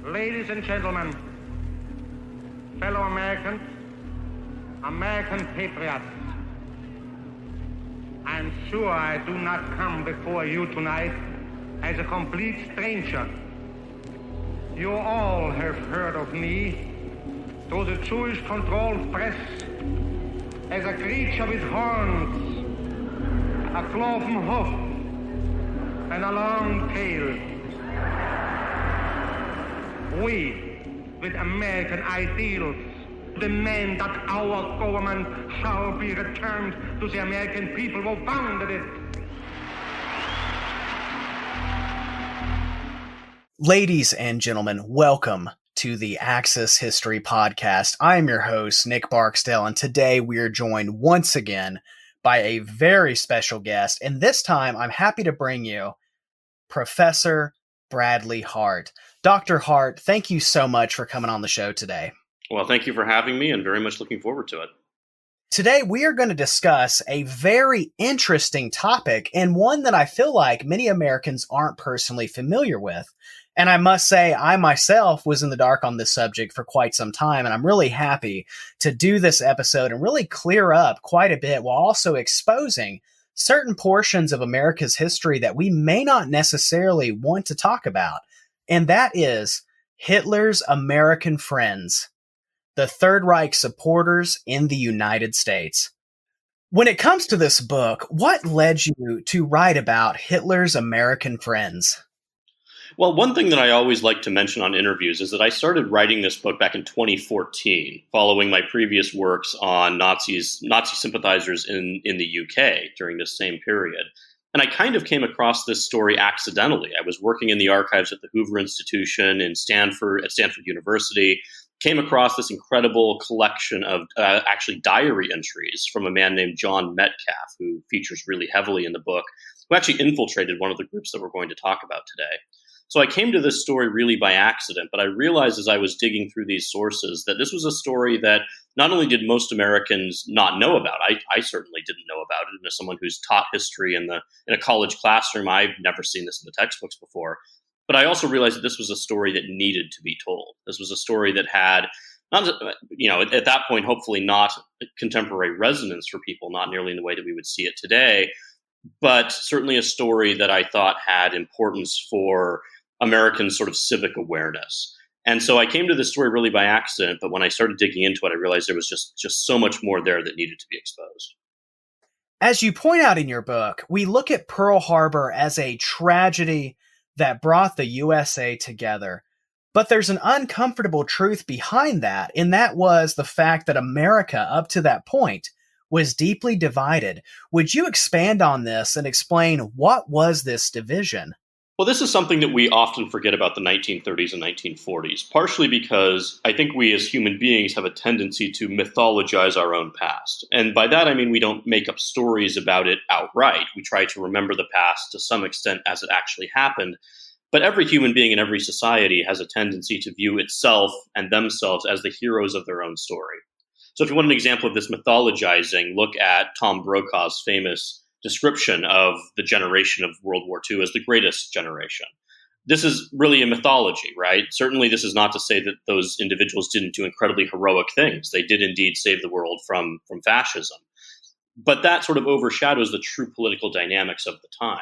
Ladies and gentlemen, fellow Americans, American patriots, I'm sure I do not come before you tonight as a complete stranger. You all have heard of me through the Jewish-controlled press as a creature with horns, a cloven hoof, and a long tail. We, with American ideals, demand that our government shall be returned to the American people who founded it. Ladies and gentlemen, welcome to the Axis History Podcast. I am your host, Nick Barksdale, and today we are joined once again by a very special guest. And this time, I'm happy to bring you Professor Bradley Hart. Dr. Hart, thank you so much for coming on the show today. Well, thank you for having me, and very much looking forward to it. Today, we are going to discuss a very interesting topic, and one that I feel like many Americans aren't personally familiar with. And I must say, I myself was in the dark on this subject for quite some time, and I'm really happy to do this episode and really clear up quite a bit while also exposing certain portions of America's history that we may not necessarily want to talk about. And that is Hitler's American Friends, the Third Reich supporters in the United States. When it comes to this book, what led you to write about Hitler's American Friends? Well, one thing that I always like to mention on interviews is that I started writing this book back in 2014, following my previous works on Nazi sympathizers in the UK during this same period. And I kind of came across this story accidentally. I was working in the archives at the Hoover Institution at Stanford University, came across this incredible collection of actually diary entries from a man named John Metcalf, who features really heavily in the book, who actually infiltrated one of the groups that we're going to talk about today. So I came to this story really by accident, but I realized as I was digging through these sources that this was a story that not only did most Americans not know about, I certainly didn't know about it. And as someone who's taught history in a college classroom, I've never seen this in the textbooks before. But I also realized that this was a story that needed to be told. This was a story that had, not, at that point, hopefully not contemporary resonance for people, not nearly in the way that we would see it today, but certainly a story that I thought had importance for American sort of civic awareness. And so I came to this story really by accident, but when I started digging into it, I realized there was just so much more there that needed to be exposed. As you point out in your book, we look at Pearl Harbor as a tragedy that brought the USA together. But there's an uncomfortable truth behind that, and that was the fact that America, up to that point, was deeply divided. Would you expand on this and explain what was this division? Well, this is something that we often forget about the 1930s and 1940s, partially because I think we as human beings have a tendency to mythologize our own past. And by that, I mean we don't make up stories about it outright. We try to remember the past to some extent as it actually happened. But every human being in every society has a tendency to view itself and themselves as the heroes of their own story. So if you want an example of this mythologizing, look at Tom Brokaw's famous description of the generation of World War II as the greatest generation. This is really a mythology, right? Certainly this is not to say that those individuals didn't do incredibly heroic things. They did indeed save the world from fascism. But that sort of overshadows the true political dynamics of the time.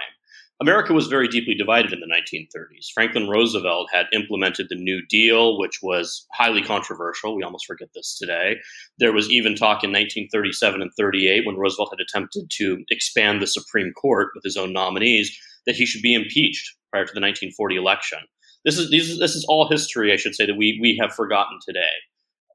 America was very deeply divided in the 1930s. Franklin Roosevelt had implemented the New Deal, which was highly controversial. We almost forget this today. There was even talk in 1937 and 38 when Roosevelt had attempted to expand the Supreme Court with his own nominees that he should be impeached prior to the 1940 election. This is all history, I should say, that we have forgotten today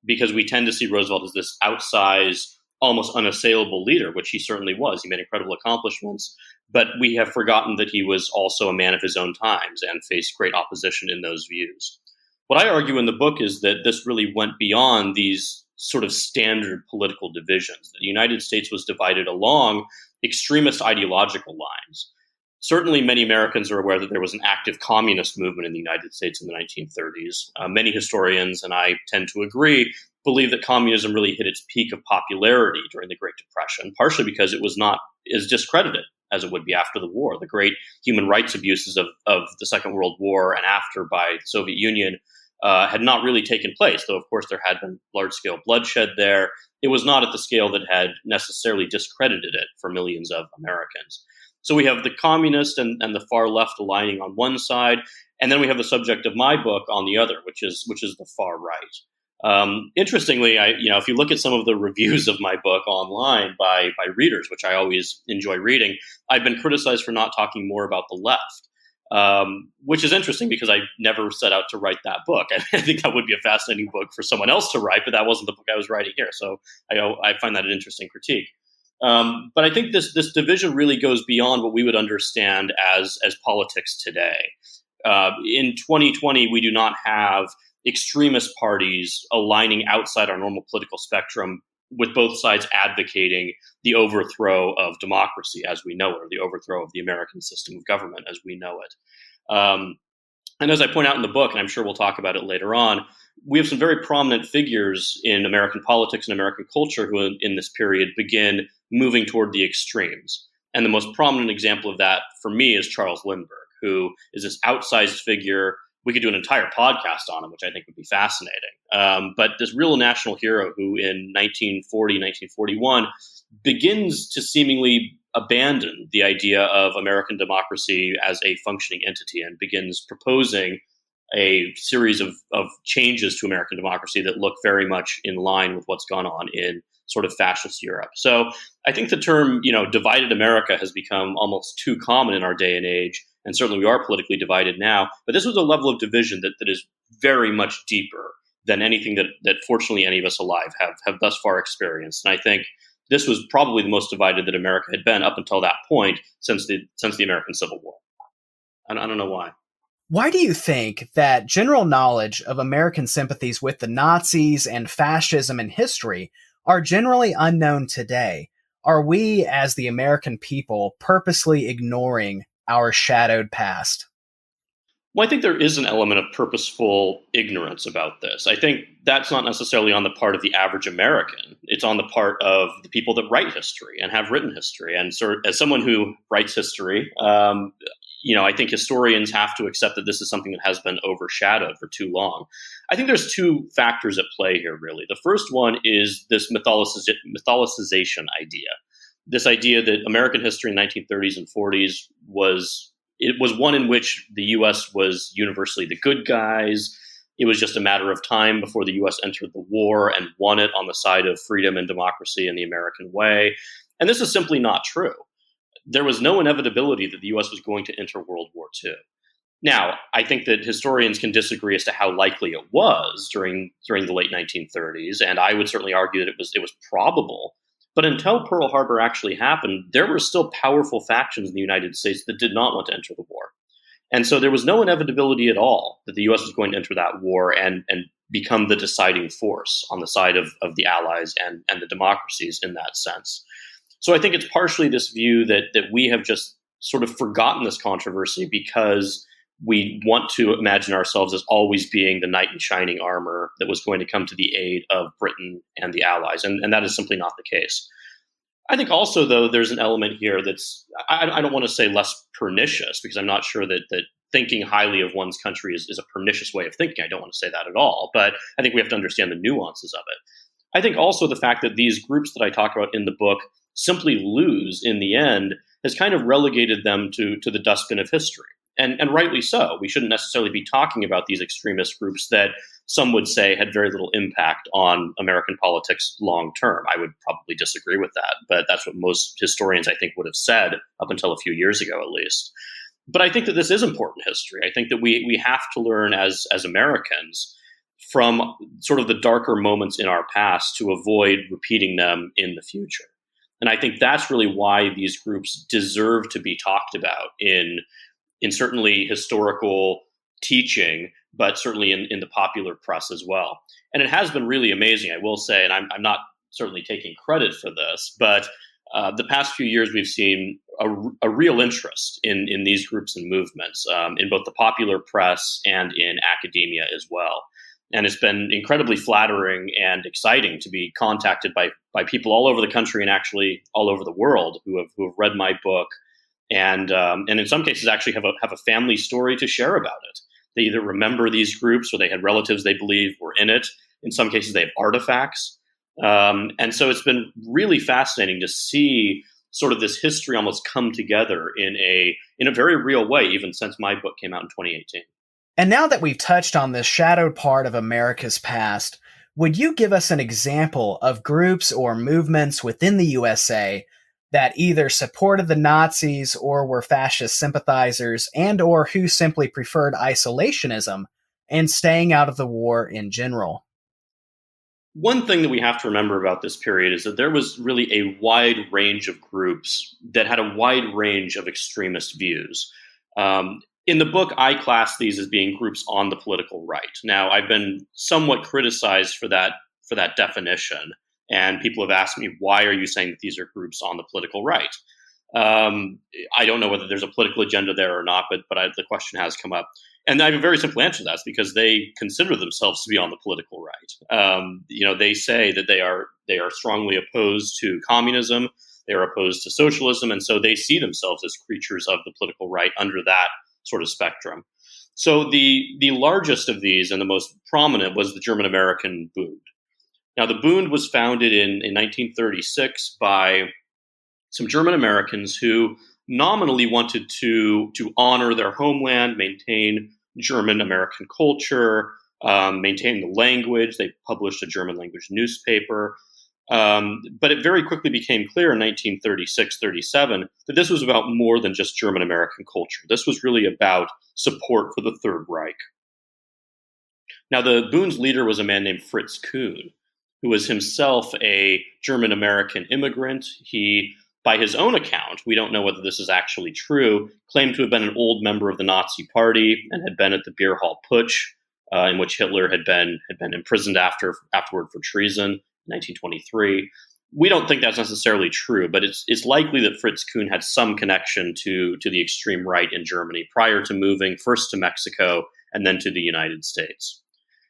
because we tend to see Roosevelt as this outsized, almost unassailable leader, which he certainly was. He made incredible accomplishments, but we have forgotten that he was also a man of his own times and faced great opposition in those views. What I argue in the book is that this really went beyond these sort of standard political divisions. The United States was divided along extremist ideological lines. Certainly, many Americans are aware that there was an active communist movement in the United States in the 1930s. Many historians, and I tend to agree, believe that communism really hit its peak of popularity during the Great Depression, partially because it was not as discredited as it would be after the war. The great human rights abuses of the Second World War and after by the Soviet Union had not really taken place, though, of course, there had been large-scale bloodshed there. It was not at the scale that had necessarily discredited it for millions of Americans. So we have the communist and the far left aligning on one side, and then we have the subject of my book on the other, which is the far right. Interestingly, if you look at some of the reviews of my book online by readers, which I always enjoy reading, I've been criticized for not talking more about the left, which is interesting because I never set out to write that book. I think that would be a fascinating book for someone else to write, but that wasn't the book I was writing here. So I find that an interesting critique. But I think this division really goes beyond what we would understand as politics today. In 2020, we do not have extremist parties aligning outside our normal political spectrum, with both sides advocating the overthrow of democracy as we know it, or the overthrow of the American system of government as we know it. And as I point out in the book, and I'm sure we'll talk about it later on, we have some very prominent figures in American politics and American culture who in this period begin moving toward the extremes. And the most prominent example of that for me is Charles Lindbergh, who is this outsized figure. We could do an entire podcast on him, which I think would be fascinating. But this real national hero who in 1940, 1941 begins to seemingly abandon the idea of American democracy as a functioning entity and begins proposing a series of changes to American democracy that look very much in line with what's gone on in sort of fascist Europe. So I think the term, divided America has become almost too common in our day and age. And certainly we are politically divided now. But this was a level of division that is very much deeper than anything that fortunately any of us alive have thus far experienced. And I think this was probably the most divided that America had been up until that point since the American Civil War. I don't know why. Why do you think that general knowledge of American sympathies with the Nazis and fascism in history are generally unknown today? Are we, as the American people, purposely ignoring our shadowed past? Well, I think there is an element of purposeful ignorance about this. I think that's not necessarily on the part of the average American. It's on the part of the people that write history and have written history. And so as someone who writes history, I think historians have to accept that this is something that has been overshadowed for too long. I think there's two factors at play here, really. The first one is this mythologization idea. This idea that American history in the 1930s and 40s was one in which the U.S. was universally the good guys. It was just a matter of time before the U.S. entered the war and won it on the side of freedom and democracy and the American way. And this is simply not true. There was no inevitability that the U.S. was going to enter World War II. Now, I think that historians can disagree as to how likely it was during the late 1930s, and I would certainly argue that it was probable. But until Pearl Harbor actually happened, there were still powerful factions in the United States that did not want to enter the war. And so there was no inevitability at all that the U.S. was going to enter that war and become the deciding force on the side of the Allies and the democracies in that sense. So I think it's partially this view that we have just sort of forgotten this controversy because we want to imagine ourselves as always being the knight in shining armor that was going to come to the aid of Britain and the Allies. And that is simply not the case. I think also, though, there's an element here that's, I don't want to say less pernicious, because I'm not sure that thinking highly of one's country is a pernicious way of thinking. I don't want to say that at all. But I think we have to understand the nuances of it. I think also the fact that these groups that I talk about in the book simply lose in the end has kind of relegated them to the dustbin of history. And rightly so. We shouldn't necessarily be talking about these extremist groups that some would say had very little impact on American politics long term. I would probably disagree with that, but that's what most historians, I think, would have said up until a few years ago, at least. But I think that this is important history. I think that we have to learn as Americans from sort of the darker moments in our past to avoid repeating them in the future. And I think that's really why these groups deserve to be talked about in certainly historical teaching, but certainly in the popular press as well. And it has been really amazing, I will say, and I'm not certainly taking credit for this, but the past few years we've seen a real interest in these groups and movements in both the popular press and in academia as well. And it's been incredibly flattering and exciting to be contacted by people all over the country and actually all over the world who have read my book and in some cases actually have a family story to share about it. They either remember these groups or they had relatives they believe were in it. In some cases, they have artifacts. And so it's been really fascinating to see sort of this history almost come together in a very real way, even since my book came out in 2018. And now that we've touched on this shadowed part of America's past, would you give us an example of groups or movements within the USA that either supported the Nazis or were fascist sympathizers and or who simply preferred isolationism and staying out of the war in general? One thing that we have to remember about this period is that there was really a wide range of groups that had a wide range of extremist views. In the book, I class these as being groups on the political right. Now, I've been somewhat criticized for that definition, and people have asked me, why are you saying that these are groups on the political right? I don't know whether there's a political agenda there or not, but the question has come up. And I have a very simple answer to that. It's because they consider themselves to be on the political right. They say that they are strongly opposed to communism, they are opposed to socialism, and so they see themselves as creatures of the political right under that sort of spectrum. So the largest of these and the most prominent was the German-American Bund. Now, the Bund was founded in 1936 by some German Americans who nominally wanted to honor their homeland, maintain German American culture, maintain the language. They published a German language newspaper. But it very quickly became clear in 1936-37 that this was about more than just German American culture. This was really about support for the Third Reich. Now, the Bund's leader was a man named Fritz Kuhn, who was himself a German American immigrant. He, by his own account, we don't know whether this is actually true, claimed to have been an old member of the Nazi Party and had been at the beer hall putsch, in which Hitler had been imprisoned afterward for treason. 1923. We don't think that's necessarily true, but it's likely that Fritz Kuhn had some connection to the extreme right in Germany prior to moving first to Mexico and then to the United States.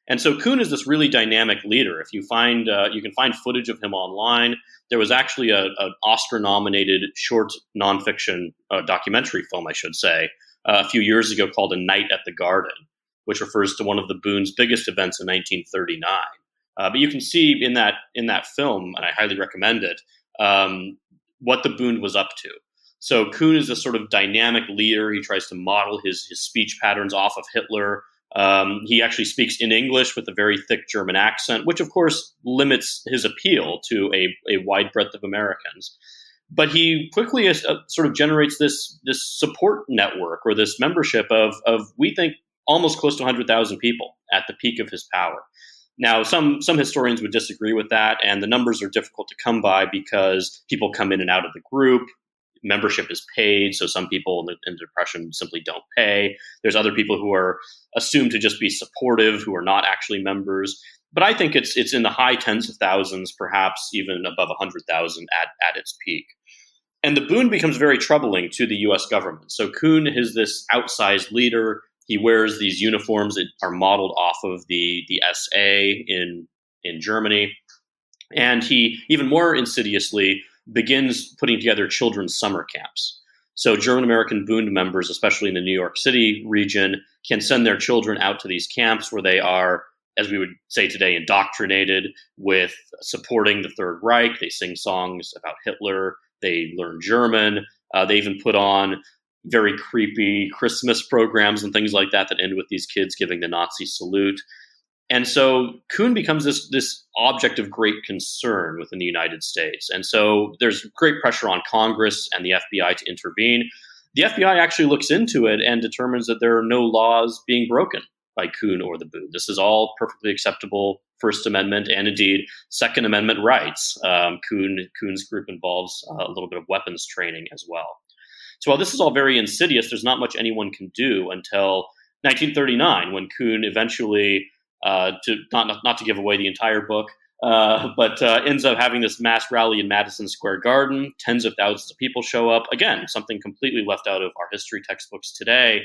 And so Kuhn is this really dynamic leader. If you can find footage of him online. There was actually an Oscar-nominated short nonfiction documentary film, I should say, a few years ago called A Night at the Garden, which refers to one of the Bund's biggest events in 1939. But you can see in that film, and I highly recommend it, what the Bund was up to. So Kuhn is this sort of dynamic leader. He tries to model his speech patterns off of Hitler. He actually speaks in English with a very thick German accent, which of course limits his appeal to a wide breadth of Americans. But he quickly sort of generates this support network or this membership of we think almost close to 100,000 people at the peak of his power. Now, some historians would disagree with that, and the numbers are difficult to come by because people come in and out of the group. Membership is paid, so some people in the Depression simply don't pay. There's other people who are assumed to just be supportive, who are not actually members. But I think it's in the high tens of thousands, perhaps even above 100,000 at its peak. And the Bund becomes very troubling to the U.S. government. So Kuhn is this outsized leader. He wears these uniforms that are modeled off of the SA in Germany. And he, even more insidiously, begins putting together children's summer camps. So German-American Bund members, especially in the New York City region, can send their children out to these camps where they are, as we would say today, indoctrinated with supporting the Third Reich. They sing songs about Hitler. They learn German. They even put on very creepy Christmas programs and things like that end with these kids giving the Nazi salute. And so Kuhn becomes this object of great concern within the United States. And so there's great pressure on Congress and the FBI to intervene. The FBI actually looks into it and determines that there are no laws being broken by Kuhn or the Bund. This is all perfectly acceptable First Amendment and indeed Second Amendment rights. Kuhn's group involves a little bit of weapons training as well. So while this is all very insidious, there's not much anyone can do until 1939, when Kuhn eventually, not to give away the entire book, but ends up having this mass rally in Madison Square Garden. Tens of thousands of people show up. Again, something completely left out of our history textbooks today.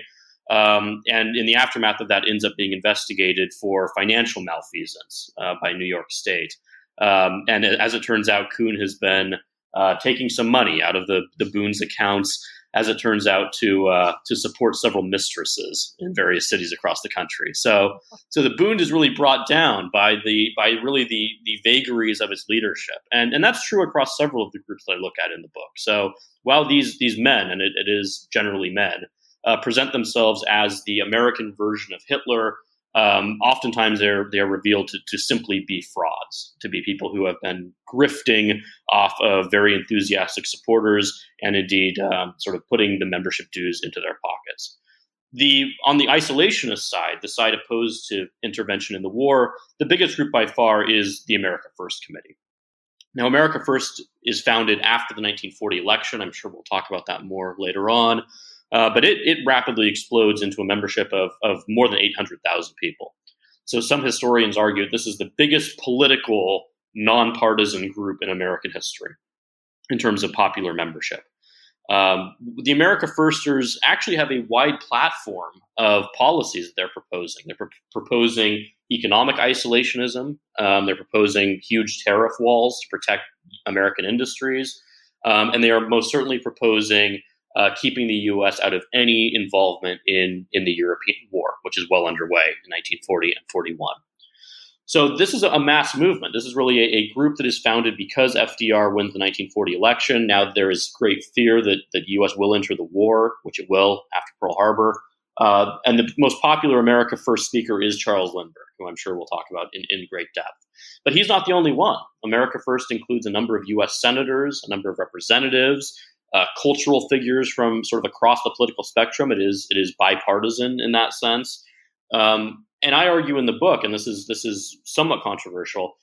And in the aftermath of that, ends up being investigated for financial malfeasance by New York State. And as it turns out, Kuhn has been taking some money out of the Bund's accounts. as it turns out, to support several mistresses in various cities across the country. So the Bund is really brought down by the vagaries of its leadership, and that's true across several of the groups that I look at in the book. So while these men, and it is generally men, present themselves as the American version of Hitler, oftentimes they are revealed to simply be frauds, to be people who have been grifting off of very enthusiastic supporters, and indeed sort of putting the membership dues into their pockets. On the isolationist side, the side opposed to intervention in the war, the biggest group by far is the America First Committee. Now, America First is founded after the 1940 election. I'm sure we'll talk about that more later on. But it rapidly explodes into a membership of more than 800,000 people. So some historians argue this is the biggest political nonpartisan group in American history in terms of popular membership. The America Firsters actually have a wide platform of policies that they're proposing. They're proposing economic isolationism. They're proposing huge tariff walls to protect American industries. And they are most certainly proposing keeping the U.S. out of any involvement in the European war, which is well underway in 1940 and 41. So this is a mass movement. This is really a group that is founded because FDR wins the 1940 election. Now there is great fear that the U.S. will enter the war, which it will after Pearl Harbor. And the most popular America First speaker is Charles Lindbergh, who I'm sure we'll talk about in great depth. But he's not the only one. America First includes a number of U.S. senators, a number of representatives, cultural figures from sort of across the political spectrum. It is bipartisan in that sense. And I argue in the book, and this is somewhat controversial,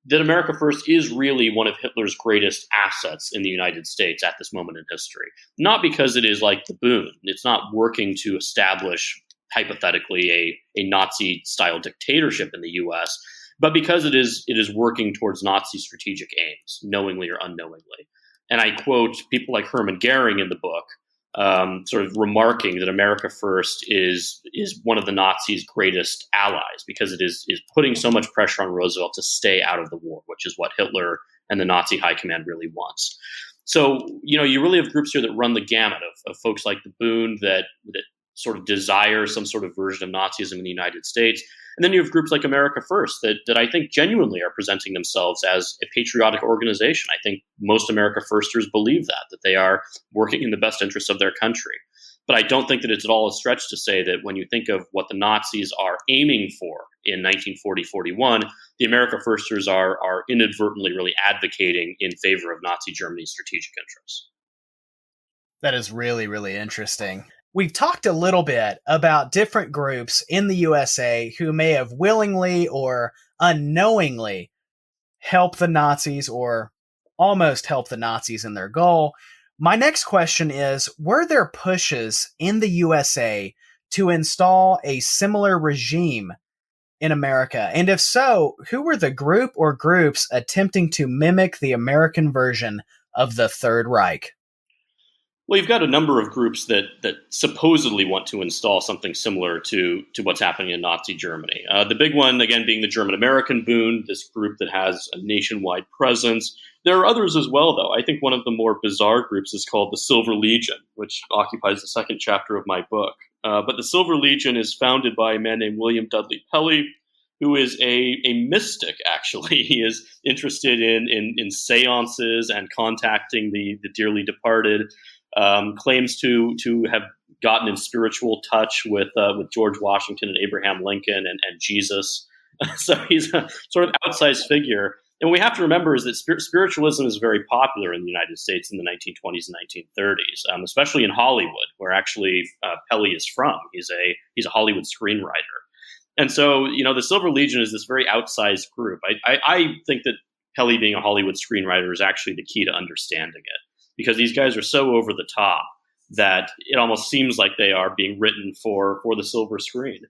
that America First is really one of Hitler's greatest assets in the United States at this moment in history. Not because it is like the Bund. It's not working to establish, hypothetically, a Nazi-style dictatorship in the U.S., but because it is working towards Nazi strategic aims, knowingly or unknowingly. And I quote people like Hermann Goering in the book, sort of remarking that America First is one of the Nazis' greatest allies because it is putting so much pressure on Roosevelt to stay out of the war, which is what Hitler and the Nazi high command really wants. So, you really have groups here that run the gamut of folks like the Bund that sort of desire some sort of version of Nazism in the United States. And then you have groups like America First that I think genuinely are presenting themselves as a patriotic organization. I think most America Firsters believe that they are working in the best interests of their country. But I don't think that it's at all a stretch to say that when you think of what the Nazis are aiming for in 1940-41, the America Firsters are inadvertently really advocating in favor of Nazi Germany's strategic interests. That is really, really interesting. We've talked a little bit about different groups in the USA who may have willingly or unknowingly helped the Nazis or almost helped the Nazis in their goal. My next question is, were there pushes in the USA to install a similar regime in America? And if so, who were the group or groups attempting to mimic the American version of the Third Reich? Well, you've got a number of groups that supposedly want to install something similar to what's happening in Nazi Germany. The big one, again, being the German-American Bund, this group that has a nationwide presence. There are others as well, though. I think one of the more bizarre groups is called the Silver Legion, which occupies the second chapter of my book. But the Silver Legion is founded by a man named William Dudley Pelley, who is a mystic, actually. He is interested in seances and contacting the dearly departed. Claims to have gotten in spiritual touch with George Washington and Abraham Lincoln and Jesus. So he's a sort of outsized figure. And what we have to remember is that spiritualism is very popular in the United States in the 1920s and 1930s, especially in Hollywood, where actually Pelley is from. He's a Hollywood screenwriter. And so, the Silver Legion is this very outsized group. I think that Pelley being a Hollywood screenwriter is actually the key to understanding it. Because these guys are so over the top that it almost seems like they are being written for the silver screen.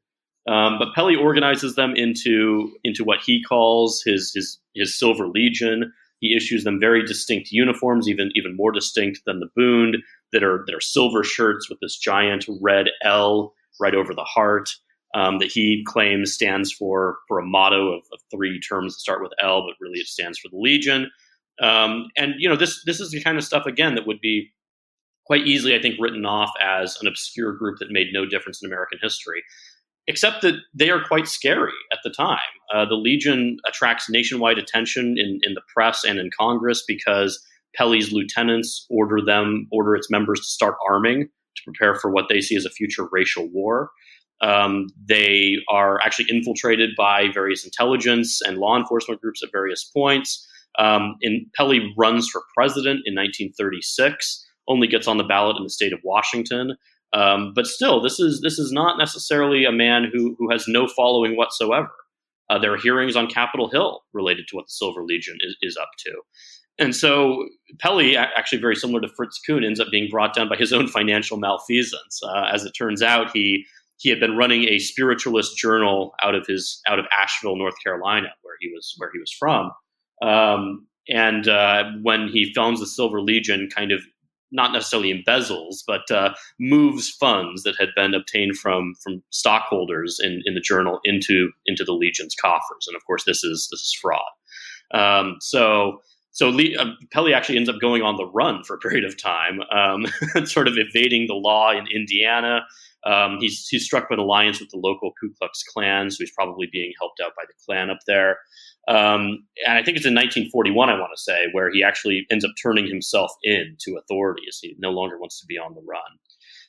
But Pelley organizes them into what he calls his Silver Legion. He issues them very distinct uniforms, even more distinct than the Bund, that are silver shirts with this giant red L right over the heart, that he claims stands for a motto of three terms that start with L, but really it stands for the Legion. And this is the kind of stuff, again, that would be quite easily, I think, written off as an obscure group that made no difference in American history, except that they are quite scary at the time. The Legion attracts nationwide attention in the press and in Congress because Pelly's lieutenants order its members to start arming to prepare for what they see as a future racial war. They are actually infiltrated by various intelligence and law enforcement groups at various points. Pelly runs for president in 1936, only gets on the ballot in the state of Washington. But still, this is not necessarily a man who has no following whatsoever. There are hearings on Capitol Hill related to what the Silver Legion is up to. And so Pelly, actually very similar to Fritz Kuhn, ends up being brought down by his own financial malfeasance. As it turns out, he had been running a spiritualist journal out of Asheville, North Carolina, where he was from. And when he founds the Silver Legion, kind of not necessarily embezzles, but moves funds that had been obtained from stockholders in the journal into the Legion's coffers. And of course, this is fraud. So Pelly actually ends up going on the run for a period of time, sort of evading the law in Indiana. He's struck by an alliance with the local Ku Klux Klan, so he's probably being helped out by the Klan up there. And I think it's in 1941, I want to say, where he actually ends up turning himself in to authorities. He no longer wants to be on the run.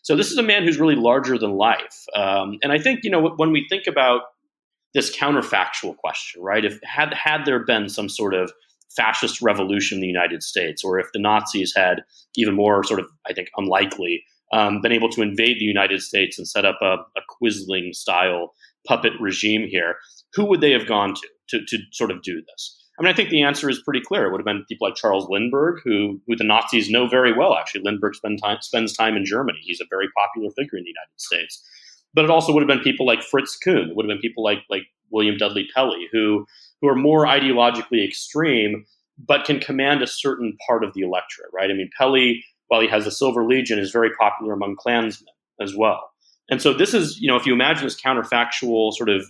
So this is a man who's really larger than life. And I think, when we think about this counterfactual question, right, if had there been some sort of fascist revolution in the United States, or if the Nazis had, even more sort of, I think, unlikely, been able to invade the United States and set up a Quisling style puppet regime here, who would they have gone to sort of do this? I mean, I think the answer is pretty clear. It would have been people like Charles Lindbergh, who the Nazis know very well. Actually, Lindbergh spends time in Germany. He's a very popular figure in the United States. But it also would have been people like Fritz Kuhn. It would have been people like William Dudley Pelly, who are more ideologically extreme, but can command a certain part of the electorate, right? I mean, Pelly, while he has the Silver Legion, is very popular among Klansmen as well. And so this is, if you imagine this counterfactual sort of,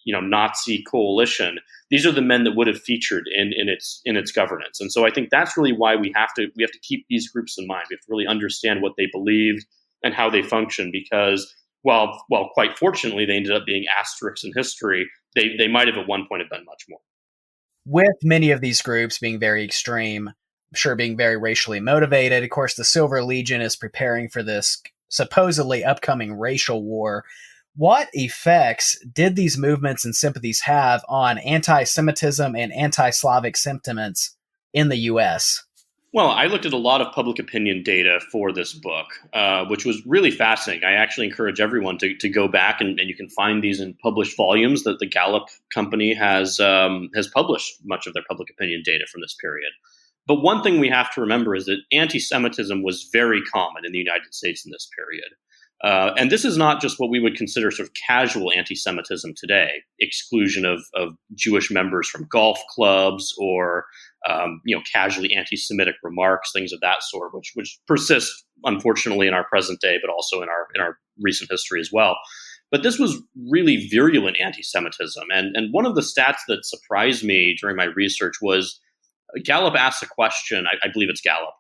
Nazi coalition, these are the men that would have featured in its governance. And so I think that's really why we have to keep these groups in mind. We have to really understand what they believed and how they function, because while quite fortunately they ended up being asterisks in history, they might have at one point have been much more. With many of these groups being very extreme, I'm sure being very racially motivated, of course, the Silver Legion is preparing for this supposedly upcoming racial war. What effects did these movements and sympathies have on anti-Semitism and anti-Slavic sentiments in the U.S.? Well, I looked at a lot of public opinion data for this book, which was really fascinating. I actually encourage everyone to go back, and you can find these in published volumes that the Gallup company has published much of their public opinion data from this period. But one thing we have to remember is that anti-Semitism was very common in the United States in this period. And this is not just what we would consider sort of casual anti-Semitism today, exclusion of Jewish members from golf clubs, or casually anti-Semitic remarks, things of that sort, which persist unfortunately in our present day, but also in our recent history as well. But this was really virulent anti-Semitism, and one of the stats that surprised me during my research was Gallup asked a question. I believe it's Gallup,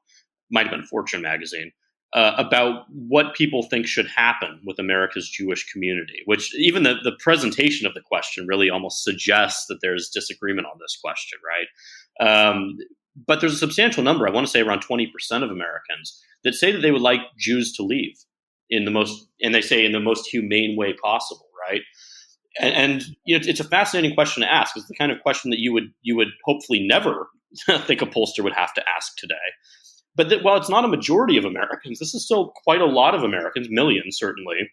might have been Fortune magazine. About what people think should happen with America's Jewish community, which even the presentation of the question really almost suggests that there's disagreement on this question, right? But there's a substantial number, I want to say around 20% of Americans, that say that they would like Jews to leave in the most humane way possible, right? And it's a fascinating question to ask. It's the kind of question that you would hopefully never think a pollster would have to ask today. But while it's not a majority of Americans, this is still quite a lot of Americans, millions certainly,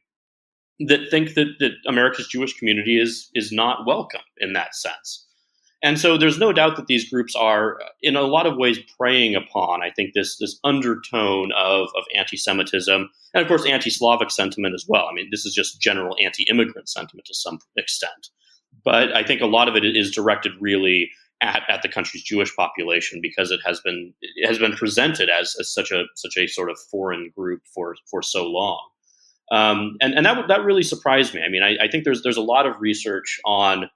that think that America's Jewish community is not welcome in that sense. And so there's no doubt that these groups are, in a lot of ways, preying upon, I think, this undertone of anti-Semitism, and of course anti-Slavic sentiment as well. I mean, this is just general anti-immigrant sentiment to some extent. But I think a lot of it is directed really at the country's Jewish population, because it has been presented as such a sort of foreign group for so long, and that really surprised me. I mean, I think there's a lot of research on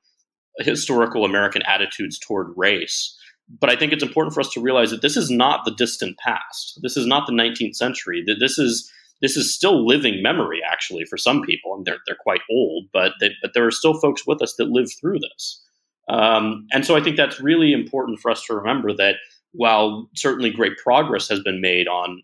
historical American attitudes toward race But I think it's important for us to realize that this is not the distant past. This is not the 19th century. That this is still living memory, actually, for some people. And they're quite old, but there are still folks with us that live through this. And so I think that's really important for us to remember that while certainly great progress has been made on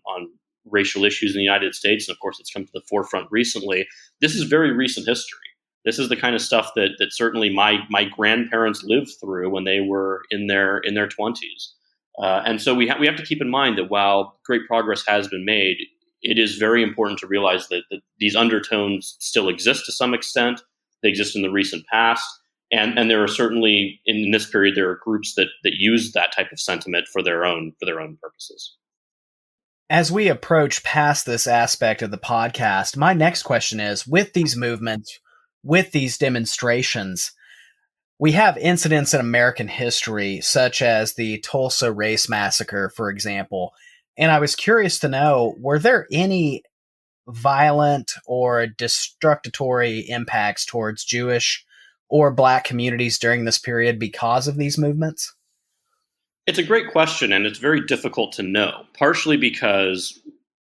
racial issues in the United States, and of course it's come to the forefront recently, this is very recent history. This is the kind of stuff that certainly my grandparents lived through when they were in their 20s. And so we have to keep in mind that while great progress has been made, it is very important to realize that these undertones still exist to some extent. They exist in the recent past. And there are certainly, in this period, there are groups that use that type of sentiment for their own purposes. As we approach past this aspect of the podcast, my next question is, with these movements, with these demonstrations, we have incidents in American history, such as the Tulsa Race Massacre, for example. And I was curious to know, were there any violent or destructory impacts towards Jewish or Black communities during this period because of these movements? It's a great question, and it's very difficult to know, partially because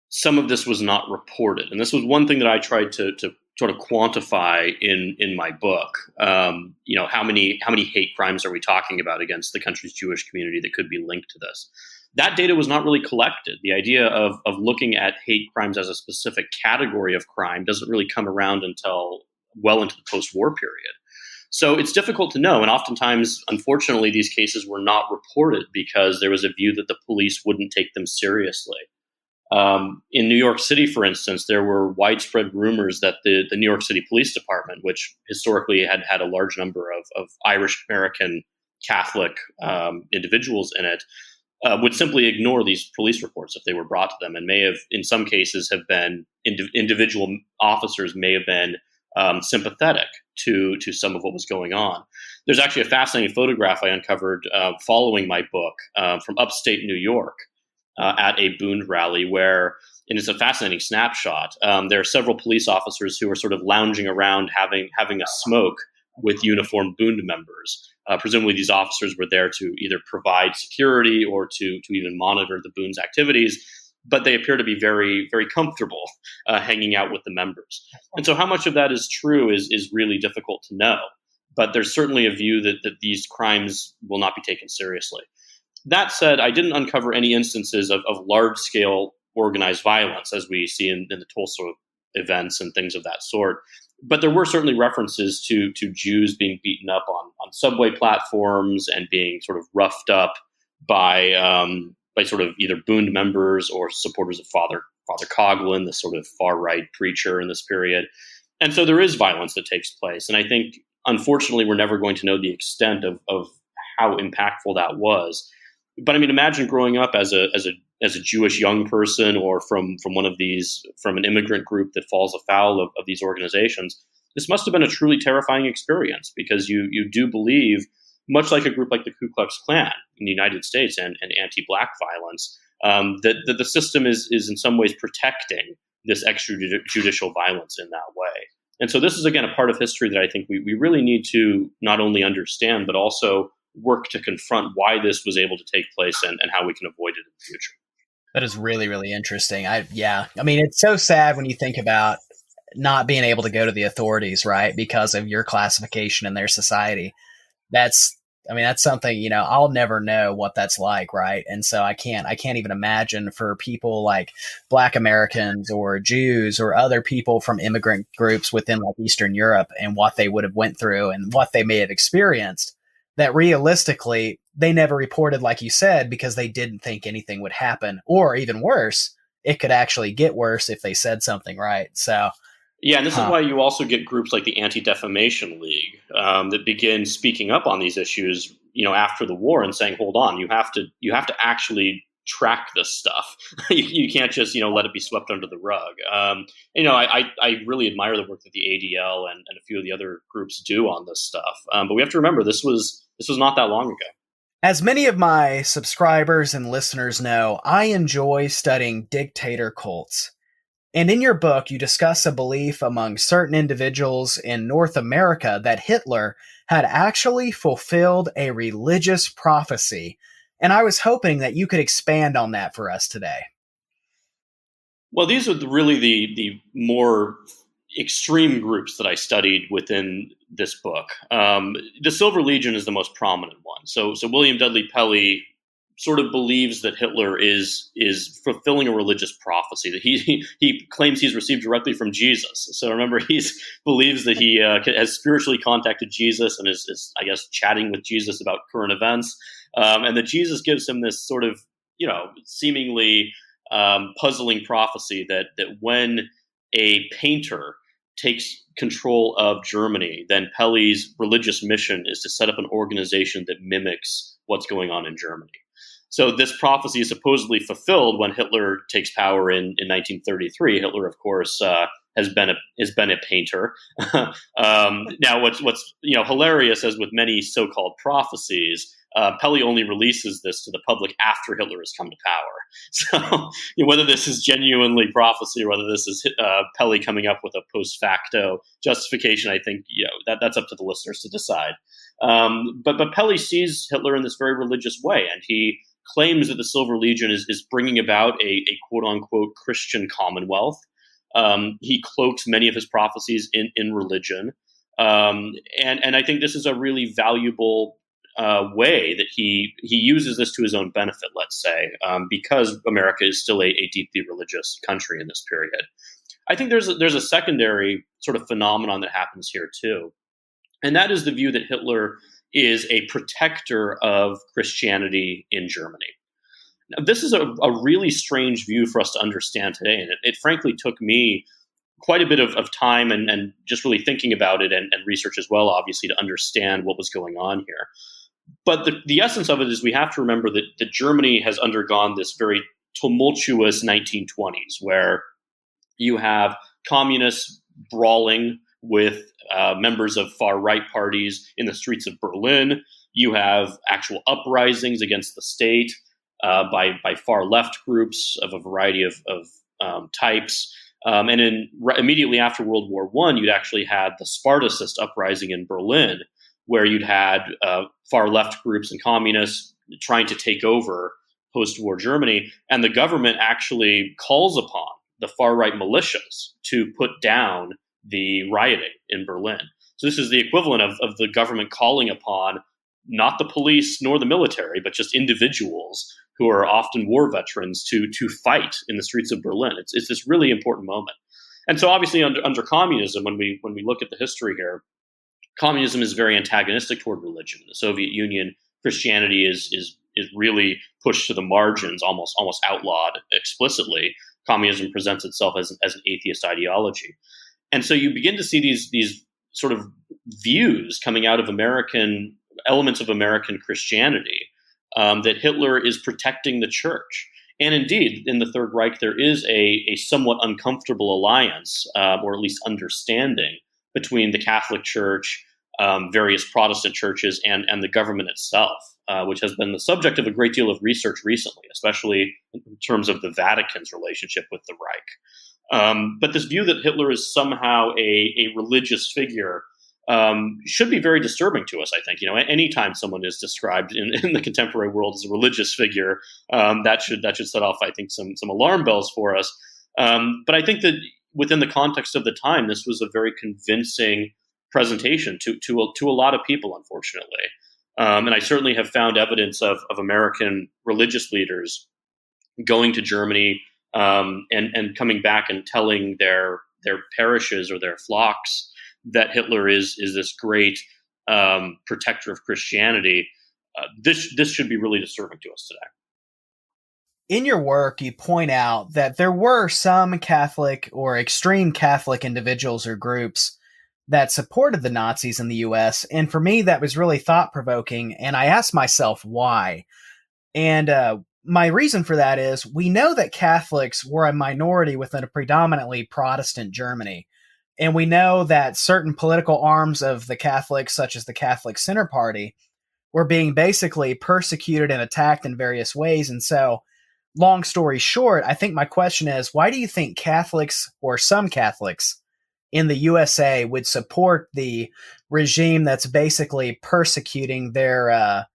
some of this was not reported. And this was one thing that I tried to sort of quantify in my book. How many hate crimes are we talking about against the country's Jewish community that could be linked to this? That data was not really collected. The idea of looking at hate crimes as a specific category of crime doesn't really come around until well into the post-war period. So it's difficult to know. And oftentimes, unfortunately, these cases were not reported because there was a view that the police wouldn't take them seriously. In New York City, for instance, there were widespread rumors that the New York City Police Department, which historically had a large number of Irish American Catholic individuals in it, would simply ignore these police reports if they were brought to them, and may have, in some cases, have been individual officers may have been sympathetic to some of what was going on. There's actually a fascinating photograph I uncovered following my book from upstate New York at a Bund rally where, and it's a fascinating snapshot, there are several police officers who are sort of lounging around having a smoke with uniformed Bund members. Presumably these officers were there to either provide security or to even monitor the Bund's activities, but they appear to be very, very comfortable hanging out with the members. And so how much of that is true is really difficult to know. But there's certainly a view that these crimes will not be taken seriously. That said, I didn't uncover any instances of large-scale organized violence, as we see in the Tulsa events and things of that sort. But there were certainly references to Jews being beaten up on subway platforms and being sort of roughed up by sort of either Bund members or supporters of Father Coughlin, the sort of far-right preacher in this period. And so there is violence that takes place. And I think, unfortunately, we're never going to know the extent of how impactful that was. But I mean, imagine growing up as a Jewish young person or from an immigrant group that falls afoul of these organizations. This must have been a truly terrifying experience because you do believe, much like a group like the Ku Klux Klan in the United States and anti-Black violence, that the system is in some ways protecting this extrajudicial violence in that way. And so this is, again, a part of history that I think we really need to not only understand, but also work to confront why this was able to take place and how we can avoid it in the future. That is really, really interesting. I mean, it's so sad when you think about not being able to go to the authorities, right? Because of your classification in their society. That's something, I'll never know what that's like. Right. And so I can't even imagine for people like Black Americans or Jews or other people from immigrant groups within like Eastern Europe and what they would have went through and what they may have experienced, that realistically they never reported, like you said, because they didn't think anything would happen, or even worse, it could actually get worse if they said something, right? So, yeah, and this is why you also get groups like the Anti-Defamation League that begin speaking up on these issues, after the war and saying, "Hold on, you have to actually track this stuff. You can't just let it be swept under the rug." I really admire the work that the ADL and a few of the other groups do on this stuff. But we have to remember this was not that long ago. As many of my subscribers and listeners know, I enjoy studying dictator cults. And in your book, you discuss a belief among certain individuals in North America that Hitler had actually fulfilled a religious prophecy And I was hoping that you could expand on that for us today. Well, these are really the more extreme groups that I studied within this book. The Silver Legion is the most prominent one. So William Dudley Pelley sort of believes that Hitler is fulfilling a religious prophecy that he claims he's received directly from Jesus. So remember, he believes that he has spiritually contacted Jesus and is I guess chatting with Jesus about current events, and that Jesus gives him this sort of seemingly puzzling prophecy that when a painter takes control of Germany, then Pelley's religious mission is to set up an organization that mimics what's going on in Germany. So this prophecy is supposedly fulfilled when Hitler takes power in 1933. Hitler, of course, has been a painter. Now, what's hilarious, as with many so-called prophecies, Pelley only releases this to the public after Hitler has come to power. So whether this is genuinely prophecy or whether this is Pelley coming up with a post facto justification, I think that's up to the listeners to decide. But Pelley sees Hitler in this very religious way, and he claims that the Silver Legion is bringing about a quote-unquote Christian commonwealth. He cloaks many of his prophecies in religion. And I think this is a really valuable way that he uses this to his own benefit, let's say, because America is still a deeply religious country in this period. I think there's a secondary sort of phenomenon that happens here too, and that is the view that Hitler is a protector of Christianity in Germany. Now, this is a really strange view for us to understand today, and it frankly took me quite a bit of time and just really thinking about it and research as well, obviously, to understand what was going on here. But the essence of it is we have to remember that Germany has undergone this very tumultuous 1920s, where you have communists brawling with members of far-right parties in the streets of Berlin. You have actual uprisings against the state by far-left groups of a variety of types. And immediately after World War I, you'd actually had the Spartacist uprising in Berlin, where you'd had far-left groups and communists trying to take over post-war Germany. And the government actually calls upon the far-right militias to put down the rioting in Berlin. So this is the equivalent of the government calling upon not the police nor the military, but just individuals who are often war veterans to fight in the streets of Berlin. It's this really important moment. And so obviously under communism, when we look at the history here, communism is very antagonistic toward religion. In the Soviet Union, Christianity is really pushed to the margins, almost outlawed explicitly. Communism presents itself as an atheist ideology. And so you begin to see these sort of views coming out of elements of American Christianity, that Hitler is protecting the church. And indeed, in the Third Reich, there is a somewhat uncomfortable alliance, or at least understanding, between the Catholic Church, various Protestant churches, and the government itself, which has been the subject of a great deal of research recently, especially in terms of the Vatican's relationship with the Reich. But this view that Hitler is somehow a religious figure should be very disturbing to us, I think. Anytime someone is described in the contemporary world as a religious figure, that should set off, I think, some alarm bells for us. But I think that within the context of the time, this was a very convincing presentation to a lot of people, unfortunately. And I certainly have found evidence of American religious leaders going to Germany and coming back and telling their parishes or their flocks that Hitler is this great protector of Christianity. This should be really disturbing to us today. In your work, you point out that there were some Catholic or extreme Catholic individuals or groups that supported the Nazis in the U.S. And for me, that was really thought-provoking. And I asked myself why. And my reason for that is we know that Catholics were a minority within a predominantly Protestant Germany. And we know that certain political arms of the Catholics, such as the Catholic Center Party, were being basically persecuted and attacked in various ways. And so, long story short, I think my question is, why do you think Catholics or some Catholics in the USA would support the regime that's basically persecuting their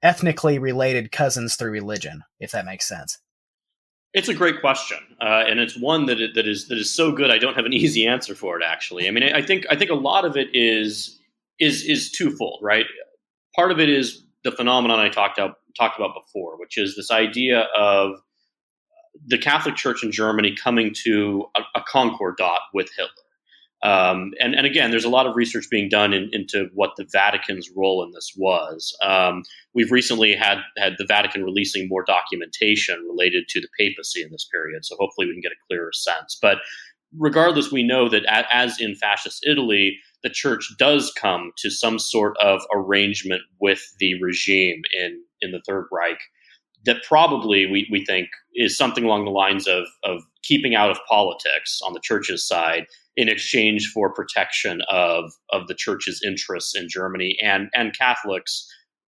ethnically related cousins through religion, if that makes sense? It's a great question, and it's one that is so good. I don't have an easy answer for it. Actually, I mean, I think a lot of it is twofold, right? Part of it is the phenomenon I talked about before, which is this idea of the Catholic Church in Germany coming to a concordat with Hitler. And again, there's a lot of research being done into what the Vatican's role in this was. We've recently had the Vatican releasing more documentation related to the papacy in this period, so hopefully we can get a clearer sense. But regardless, we know that as in fascist Italy, the church does come to some sort of arrangement with the regime in the Third Reich that probably we think is something along the lines of keeping out of politics on the church's side in exchange for protection of the church's interests in Germany and Catholics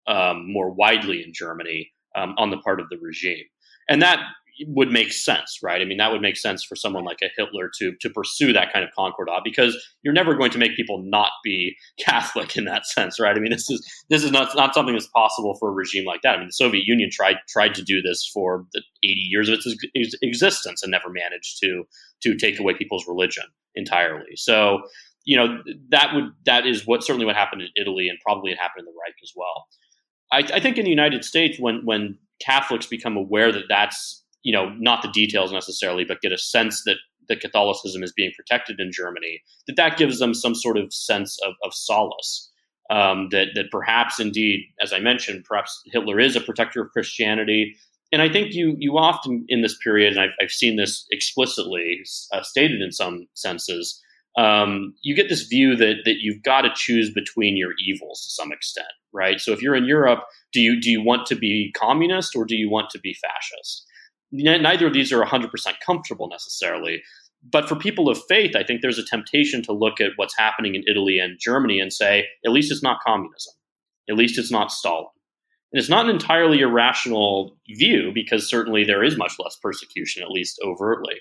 more widely in Germany on the part of the regime. And that would make sense, right? I mean, that would make sense for someone like a Hitler to pursue that kind of concordat, because you're never going to make people not be Catholic in that sense, right? I mean, this is not something that's possible for a regime like that. I mean, the Soviet Union tried to do this for the 80 years of its existence and never managed to take away people's religion entirely. So, that is certainly what happened in Italy, and probably it happened in the Reich as well. I think in the United States, when Catholics become aware that that's not the details necessarily, but get a sense that Catholicism is being protected in Germany, that gives them some sort of sense of solace. That perhaps indeed, as I mentioned, perhaps Hitler is a protector of Christianity. And I think you often in this period, and I've seen this explicitly stated in some senses, you get this view that you've got to choose between your evils to some extent, right? So if you're in Europe, do you want to be communist or do you want to be fascist? Neither of these are 100% comfortable necessarily. But for people of faith, I think there's a temptation to look at what's happening in Italy and Germany and say, at least it's not communism. At least it's not Stalin. And it's not an entirely irrational view, because certainly there is much less persecution, at least overtly.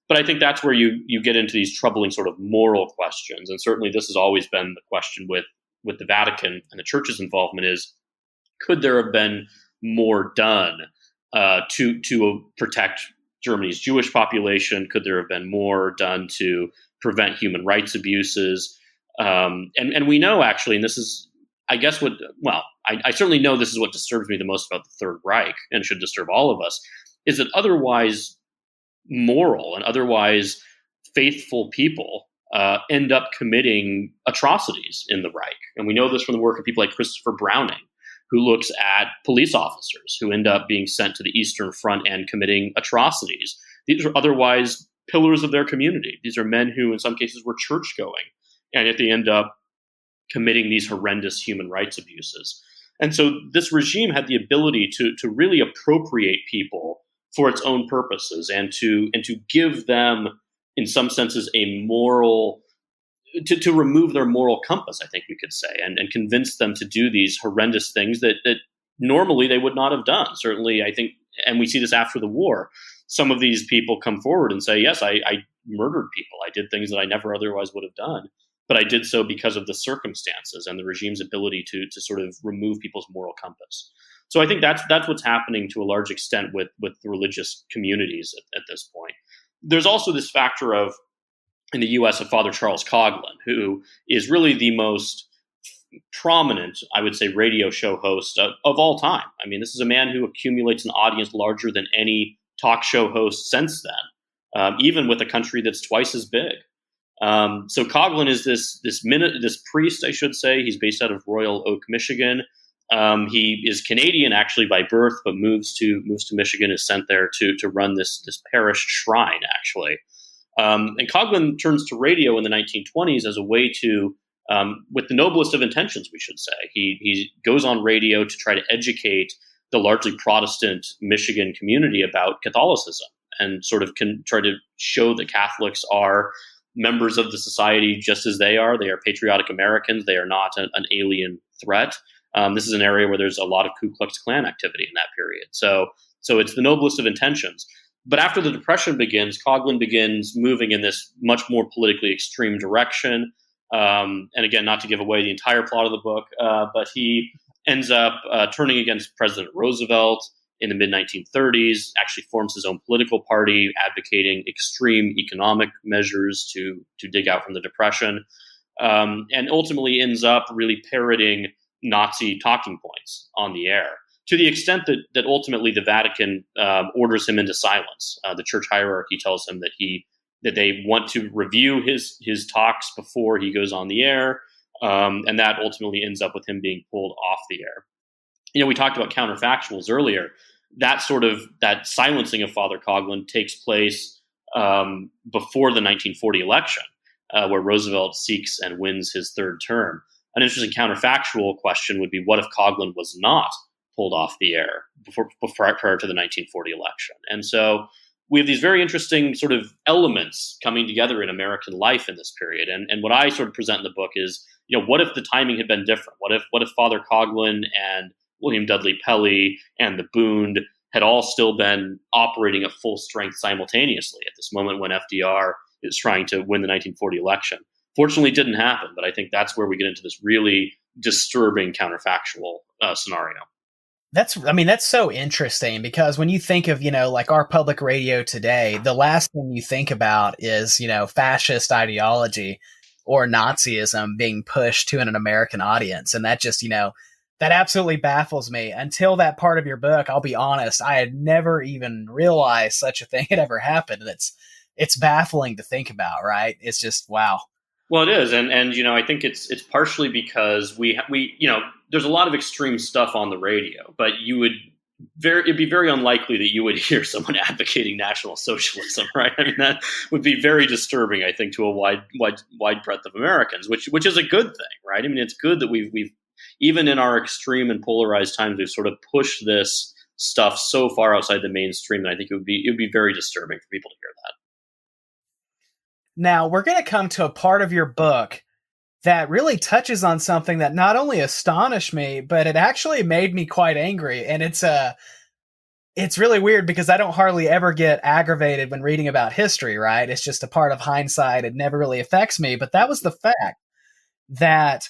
But I think that's where you get into these troubling sort of moral questions. And certainly this has always been the question with the Vatican and the church's involvement is, could there have been more done to protect Germany's Jewish population? Could there have been more done to prevent human rights abuses? And we know, actually, and this is, I guess, I certainly know this is what disturbs me the most about the Third Reich, and should disturb all of us, is that otherwise moral and otherwise faithful people end up committing atrocities in the Reich. And we know this from the work of people like Christopher Browning, who looks at police officers who end up being sent to the Eastern Front and committing atrocities. These are otherwise pillars of their community. These are men who in some cases were church-going, and yet they end up committing these horrendous human rights abuses. And so this regime had the ability to really appropriate people for its own purposes, and to give them, in some senses, a moral, to remove their moral compass, I think we could say, and convince them to do these horrendous things that normally they would not have done. Certainly, I think, and we see this after the war, some of these people come forward and say, yes, I murdered people. I did things that I never otherwise would have done, but I did so because of the circumstances and the regime's ability to sort of remove people's moral compass. So I think that's what's happening to a large extent with the religious communities at this point. There's also this factor of, in the U.S., of Father Charles Coughlin, who is really the most prominent, I would say, radio show host of all time. I mean, this is a man who accumulates an audience larger than any talk show host since then, even with a country that's twice as big. So Coughlin is this priest, I should say. He's based out of Royal Oak, Michigan. He is Canadian actually by birth, but moves to Michigan, is sent there to run this parish shrine actually. And Coughlin turns to radio in the 1920s as a way to, with the noblest of intentions, we should say. He goes on radio to try to educate the largely Protestant Michigan community about Catholicism, and sort of can try to show that Catholics are members of the society just as they are. They are patriotic Americans. They are not an alien threat. This is an area where there's a lot of Ku Klux Klan activity in that period. So it's the noblest of intentions. But after the Depression begins, Coughlin begins moving in this much more politically extreme direction. And again, not to give away the entire plot of the book, but he ends up turning against President Roosevelt in the mid-1930s, actually forms his own political party, advocating extreme economic measures to dig out from the Depression, and ultimately ends up really parroting Nazi talking points on the air, to the extent that ultimately the Vatican orders him into silence. The church hierarchy tells him that they want to review his talks before he goes on the air, and that ultimately ends up with him being pulled off the air. We talked about counterfactuals earlier. That silencing of Father Coughlin takes place before the 1940 election, where Roosevelt seeks and wins his third term. An interesting counterfactual question would be, what if Coughlin was not pulled off the air prior to the 1940 election? And so we have these very interesting sort of elements coming together in American life in this period. And what I sort of present in the book is, what if the timing had been different? What if Father Coughlin and William Dudley Pelley and the Bund had all still been operating at full strength simultaneously at this moment when FDR is trying to win the 1940 election? Fortunately, it didn't happen, but I think that's where we get into this really disturbing counterfactual scenario. That's so interesting, because when you think of, like our public radio today, the last thing you think about is, fascist ideology or Nazism being pushed to an American audience. And that just, that absolutely baffles me. Until that part of your book, I'll be honest, I had never even realized such a thing had ever happened. And it's baffling to think about, right? It's just, wow. Well, it is, and I think it's partially because we there's a lot of extreme stuff on the radio, but it'd be very unlikely that you would hear someone advocating National Socialism, right? I mean, that would be very disturbing, I think, to a wide breadth of Americans, which is a good thing, right? I mean, it's good that we've even in our extreme and polarized times, we've sort of pushed this stuff so far outside the mainstream that I think it would be very disturbing for people to hear that. Now, we're going to come to a part of your book that really touches on something that not only astonished me, but it actually made me quite angry. And it's really weird because I don't hardly ever get aggravated when reading about history, right? It's just a part of hindsight. It never really affects me. But that was the fact that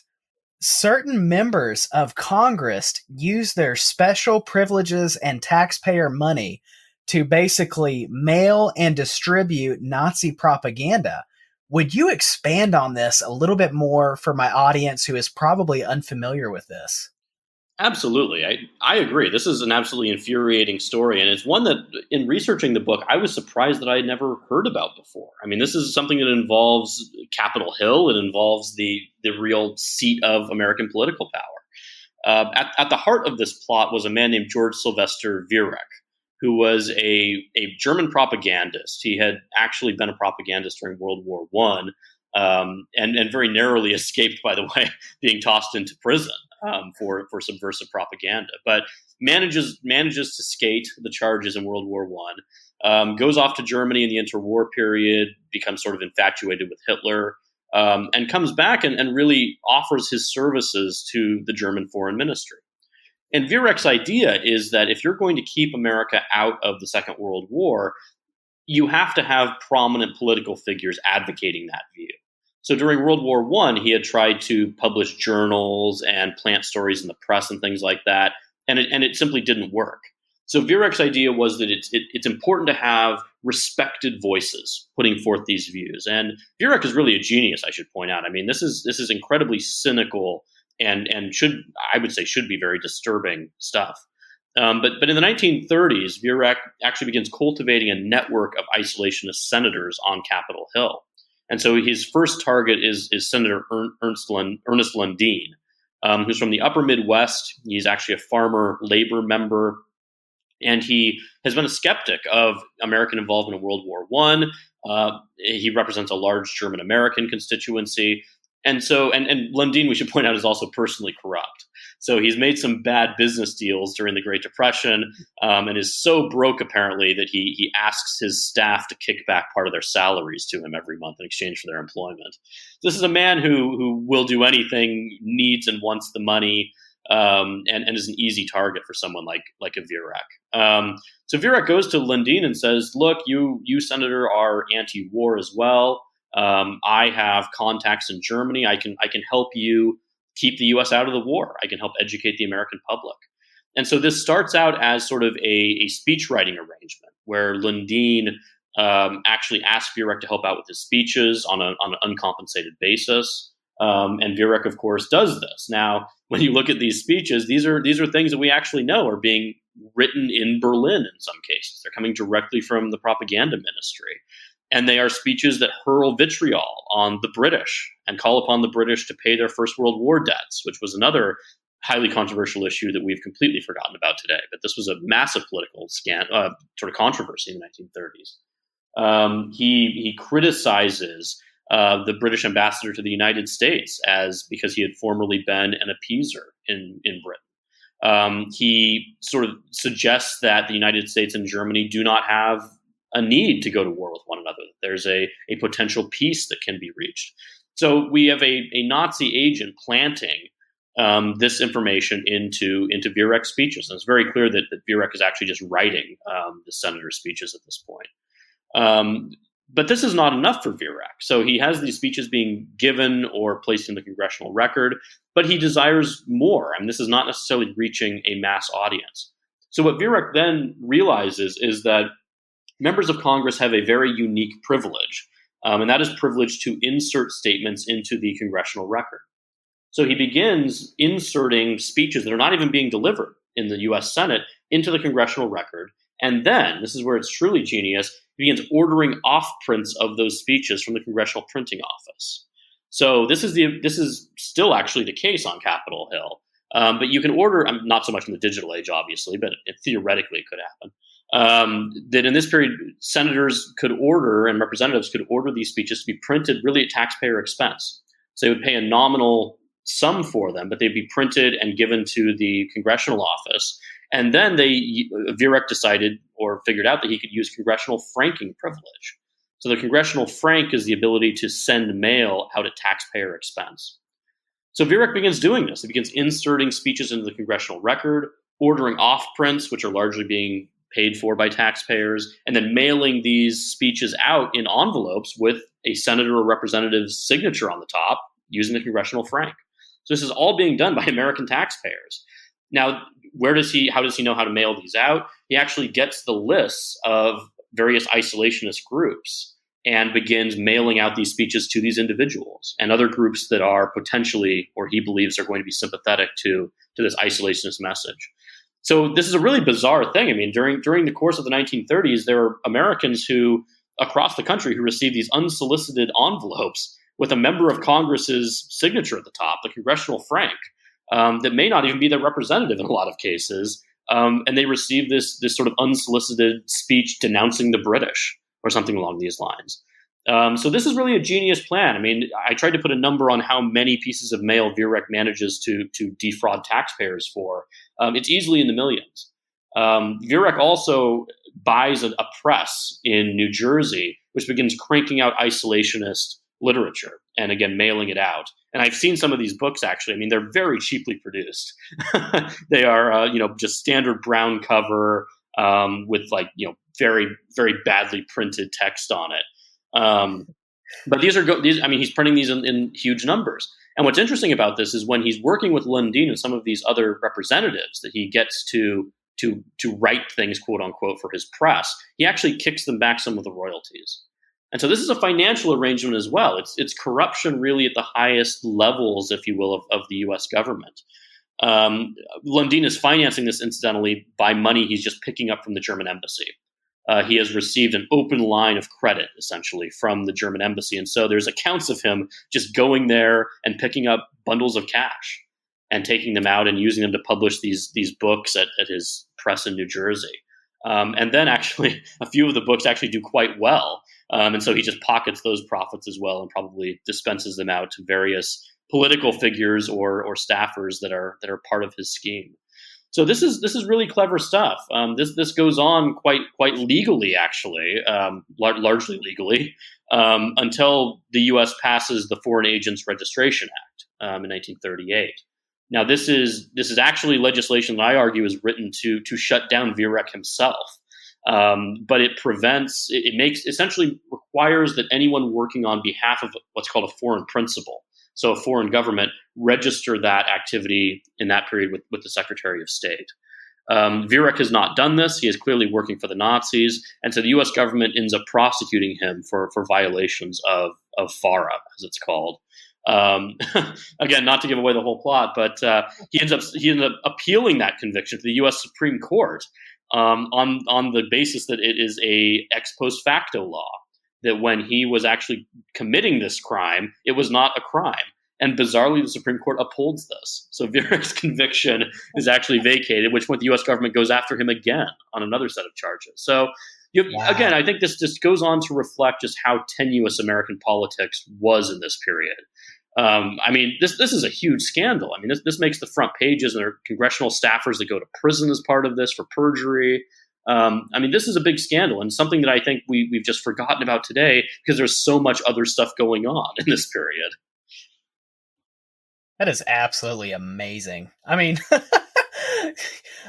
certain members of Congress use their special privileges and taxpayer money to basically mail and distribute Nazi propaganda. Would you expand on this a little bit more for my audience who is probably unfamiliar with this? Absolutely. I agree. This is an absolutely infuriating story. And it's one that, in researching the book, I was surprised that I had never heard about before. I mean, this is something that involves Capitol Hill. It involves the real seat of American political power. At the heart of this plot was a man named George Sylvester Viereck, who was a German propagandist. He had actually been a propagandist during World War I, and very narrowly escaped, by the way, being tossed into prison for subversive propaganda. But manages to skate the charges in World War I, goes off to Germany in the interwar period, becomes sort of infatuated with Hitler, and comes back and really offers his services to the German foreign ministry. And Viereck's idea is that if you're going to keep America out of the Second World War, you have to have prominent political figures advocating that view. So during World War I, he had tried to publish journals and plant stories in the press and things like that, and it simply didn't work. So Viereck's idea was that it's important to have respected voices putting forth these views. And Viereck is really a genius, I should point out. I mean, this is incredibly cynical and should be very disturbing stuff. But in the 1930s, Viereck actually begins cultivating a network of isolationist senators on Capitol Hill. And so his first target is Senator Ernest Lundeen, who's from the upper Midwest. He's actually a farmer labor member, and he has been a skeptic of American involvement in World War I. He represents a large German American constituency. And so, and Lundeen, we should point out, is also personally corrupt. So he's made some bad business deals during the Great Depression, and is so broke, apparently, that he asks his staff to kick back part of their salaries to him every month in exchange for their employment. This is a man who will do anything, needs and wants the money, and is an easy target for someone like a Viereck. So Viereck goes to Lundeen and says, "Look, you Senator, are anti-war as well. I have contacts in Germany. I can help you keep the U.S. out of the war. I can help educate the American public. And so this starts out as sort of a speech writing arrangement where Lundin actually asked Viereck to help out with his speeches on an uncompensated basis. And Viereck, of course, does this. Now, when you look at these speeches, these are things that we actually know are being written in Berlin in some cases. They're coming directly from the propaganda ministry. And they are speeches that hurl vitriol on the British and call upon the British to pay their First World War debts, which was another highly controversial issue that we've completely forgotten about today. But this was a massive political sort of controversy in the 1930s. He criticizes the British ambassador to the United States because he had formerly been an appeaser in Britain. He sort of suggests that the United States and Germany do not have a need to go to war with one another. There's a potential peace that can be reached. So we have a Nazi agent planting this information into Viereck's speeches. And it's very clear that Viereck is actually just writing the senator's speeches at this point. But this is not enough for Viereck. So he has these speeches being given or placed in the congressional record, but he desires more. I mean, this is not necessarily reaching a mass audience. So what Viereck then realizes is that members of Congress have a very unique privilege, and that is privilege to insert statements into the congressional record. So he begins inserting speeches that are not even being delivered in the U.S. Senate into the congressional record. And then, this is where it's truly genius, he begins ordering off prints of those speeches from the Congressional Printing Office. So this is still actually the case on Capitol Hill. But you can order, not so much in the digital age, obviously, but theoretically it could happen. That in this period, senators could order and representatives could order these speeches to be printed really at taxpayer expense. So they would pay a nominal sum for them, but they'd be printed and given to the congressional office. And then Viereck decided or figured out that he could use congressional franking privilege. So the congressional frank is the ability to send mail out at taxpayer expense. So Viereck begins doing this. He begins inserting speeches into the congressional record, ordering off prints, which are largely being paid for by taxpayers, and then mailing these speeches out in envelopes with a senator or representative's signature on the top using the congressional frank. So this is all being done by American taxpayers. Now, how does he know how to mail these out? He actually gets the lists of various isolationist groups and begins mailing out these speeches to these individuals and other groups that are potentially, or he believes are going to be sympathetic to this isolationist message. So this is a really bizarre thing. I mean, during the course of the 1930s, there were Americans across the country who received these unsolicited envelopes with a member of Congress's signature at the top, the congressional frank, that may not even be their representative in a lot of cases. And they received this sort of unsolicited speech denouncing the British or something along these lines. So this is really a genius plan. I mean, I tried to put a number on how many pieces of mail Viereck manages to defraud taxpayers for. It's easily in the millions. Viereck also buys a press in New Jersey, which begins cranking out isolationist literature and, again, mailing it out. And I've seen some of these books, actually. I mean, they're very cheaply produced. They are, just standard brown cover with very, very badly printed text on it. But he's printing these in huge numbers. And what's interesting about this is when he's working with Lundin and some of these other representatives that he gets to write things, quote unquote, for his press, he actually kicks them back some of the royalties. And so this is a financial arrangement as well. It's corruption really at the highest levels, if you will, of the U.S. government. Lundin is financing this, incidentally, by money he's just picking up from the German embassy. He has received an open line of credit, essentially, from the German embassy. And so there's accounts of him just going there and picking up bundles of cash and taking them out and using them to publish these books at his press in New Jersey. And then actually a few of the books actually do quite well. And so he just pockets those profits as well and probably dispenses them out to various political figures or staffers that are part of his scheme. So this is really clever stuff. This goes on quite legally, actually, largely legally, until the U.S. passes the Foreign Agents Registration Act in 1938. Now, this is actually legislation that I argue is written to shut down Viereck himself, but it essentially requires that anyone working on behalf of what's called a foreign principal, So a foreign government register that activity in that period with the Secretary of State. Viereck has not done this. He is clearly working for the Nazis. And so the U.S. government ends up prosecuting him for violations of FARA, as it's called. Again, not to give away the whole plot, but he ends up appealing that conviction to the U.S. Supreme Court on the basis that it is a ex post facto law, that when he was actually committing this crime, it was not a crime. And bizarrely, the Supreme Court upholds this. So Viereck's conviction is actually vacated, which point the U.S. government goes after him again on another set of charges. So again, I think this just goes on to reflect just how tenuous American politics was in this period. I mean, this is a huge scandal. I mean, this makes the front pages, and there are congressional staffers that go to prison as part of this for perjury. I mean, this is a big scandal, and something that I think we've just forgotten about today because there's so much other stuff going on in this period. That is absolutely amazing. I mean,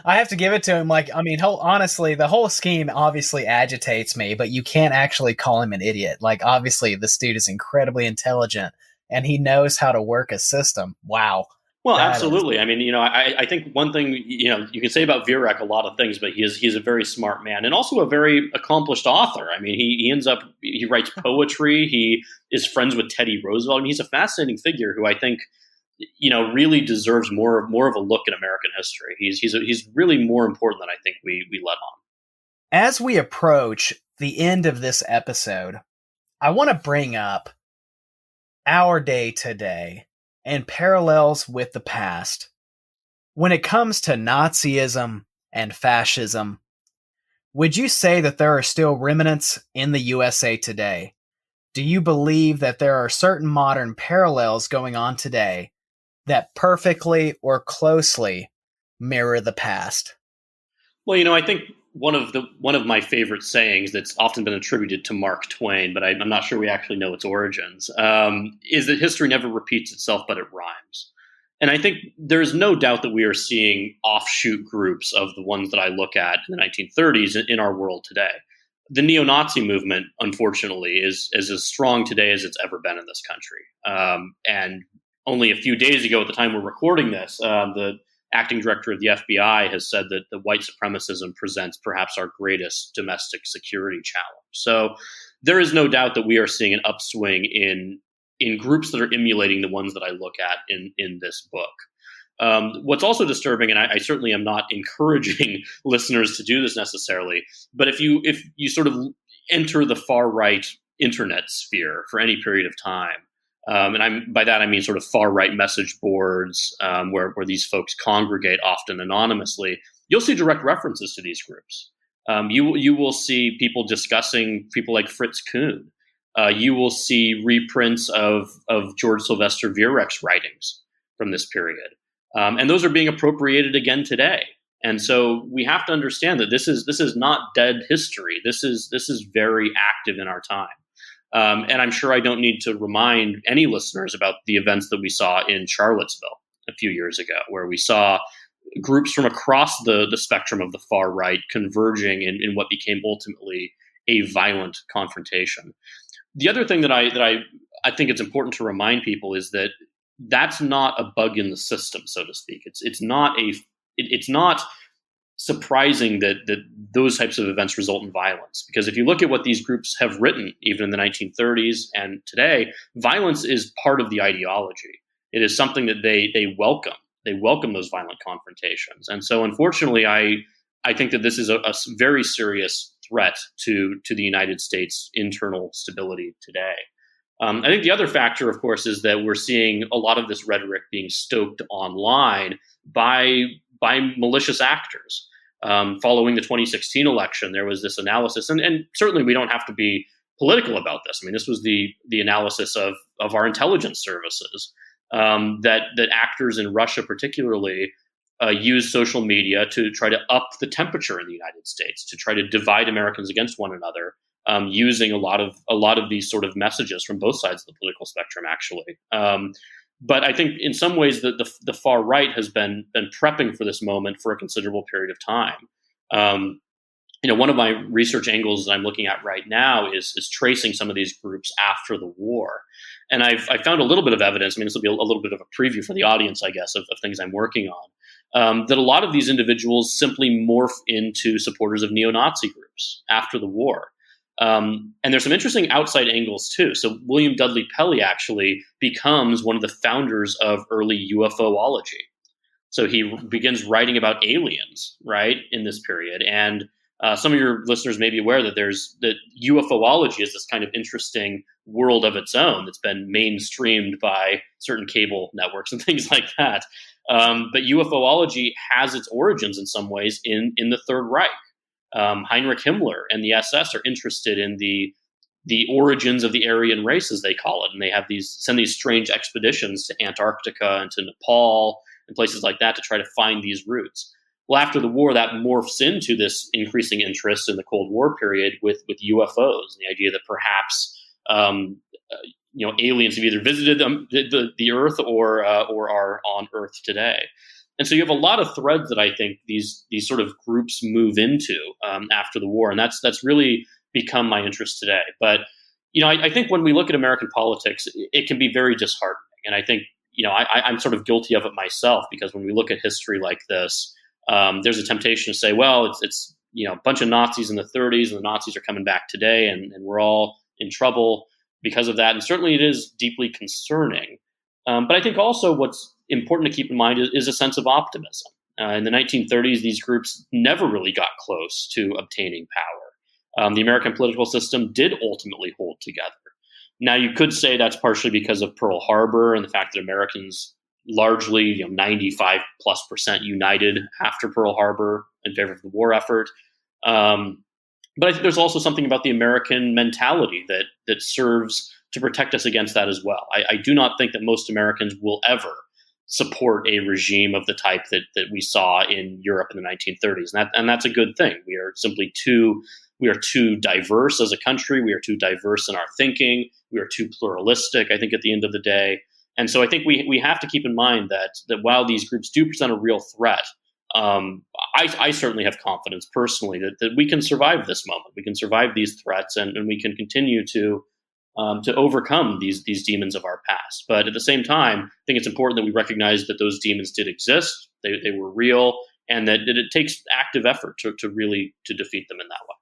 I have to give it to him. Like, I mean, honestly, the whole scheme obviously agitates me, but you can't actually call him an idiot. Like, obviously, this dude is incredibly intelligent, and he knows how to work a system. Wow. Well, absolutely. I mean, I think one thing, you can say about Viereck a lot of things, but he's a very smart man and also a very accomplished author. I mean, he writes poetry. He is friends with Teddy Roosevelt. I mean, he's a fascinating figure who I think, really deserves more of a look at American history. He's really more important than I think we let on. As we approach the end of this episode, I want to bring up our day today and parallels with the past. When it comes to Nazism and fascism, would you say that there are still remnants in the USA today? Do you believe that there are certain modern parallels going on today that perfectly or closely mirror the past? Well, I think one of my favorite sayings that's often been attributed to Mark Twain, but I'm not sure we actually know its origins, is that history never repeats itself, but it rhymes. And I think there's no doubt that we are seeing offshoot groups of the ones that I look at in the 1930s in our world today. The neo-Nazi movement, unfortunately, is as strong today as it's ever been in this country. And only a few days ago, at the time we're recording this, the acting director of the FBI has said that the white supremacism presents perhaps our greatest domestic security challenge. So there is no doubt that we are seeing an upswing in groups that are emulating the ones that I look at in this book. What's also disturbing, and I certainly am not encouraging listeners to do this necessarily, but if you sort of enter the far right internet sphere for any period of time, and by that I mean sort of far right message boards where these folks congregate, often anonymously, you'll see direct references to these groups. You will see people discussing people like Fritz Kuhn. You will see reprints of George Sylvester Viereck's writings from this period, and those are being appropriated again today. And so we have to understand that this is not dead history. This is very active in our time. And I'm sure I don't need to remind any listeners about the events that we saw in Charlottesville a few years ago, where we saw groups from across the spectrum of the far right converging in what became ultimately a violent confrontation. The other thing that I think it's important to remind people is that that's not a bug in the system, so to speak. It's not surprising that those types of events result in violence. Because if you look at what these groups have written, even in the 1930s and today, violence is part of the ideology. It is something that they welcome. They welcome those violent confrontations. And so unfortunately, I think that this is a very serious threat to the United States' internal stability today. I think the other factor, of course, is that we're seeing a lot of this rhetoric being stoked online by malicious actors. Following the 2016 election, there was this analysis, and certainly we don't have to be political about this. I mean, this was the analysis of our intelligence services, that actors in Russia particularly use social media to try to up the temperature in the United States, to try to divide Americans against one another, using a lot of these sort of messages from both sides of the political spectrum, actually. But I think in some ways the far right has been prepping for this moment for a considerable period of time. one of my research angles that I'm looking at right now is tracing some of these groups after the war. And I found a little bit of evidence. I mean, this will be a little bit of a preview for the audience, I guess, of things I'm working on, that a lot of these individuals simply morph into supporters of neo-Nazi groups after the war. And there's some interesting outside angles too. So William Dudley Pelley actually becomes one of the founders of early UFOlogy. So he begins writing about aliens, right, in this period. And some of your listeners may be aware that that UFOlogy is this kind of interesting world of its own that's been mainstreamed by certain cable networks and things like that. But UFOlogy has its origins in some ways in the Third Reich. Heinrich Himmler and the SS are interested in the origins of the Aryan race, as they call it, and they have send these strange expeditions to Antarctica and to Nepal and places like that to try to find these roots. Well, after the war, that morphs into this increasing interest in the Cold War period with UFOs, and the idea that perhaps aliens have either visited the Earth or are on Earth today. And so you have a lot of threads that I think these sort of groups move into after the war, and that's really become my interest today. But I think when we look at American politics, it can be very disheartening, and I think I'm sort of guilty of it myself, because when we look at history like this, there's a temptation to say, well, it's a bunch of Nazis in the 30s, and the Nazis are coming back today, and we're all in trouble because of that. And certainly it is deeply concerning. But I think also what's important to keep in mind is a sense of optimism. In the 1930s, these groups never really got close to obtaining power. The American political system did ultimately hold together. Now, you could say that's partially because of Pearl Harbor and the fact that Americans largely, 95+% united after Pearl Harbor in favor of the war effort. But I think there's also something about the American mentality that serves to protect us against that as well. I do not think that most Americans will ever support a regime of the type that we saw in Europe in the 1930s. And that's a good thing. We are too diverse as a country. We are too diverse in our thinking. We are too pluralistic, I think, at the end of the day. And so I think we have to keep in mind that while these groups do present a real threat, I certainly have confidence personally that we can survive this moment. We can survive these threats, and we can continue to overcome these demons of our past. But at the same time, I think it's important that we recognize that those demons did exist, they were real, and that it takes active effort to really defeat them in that way.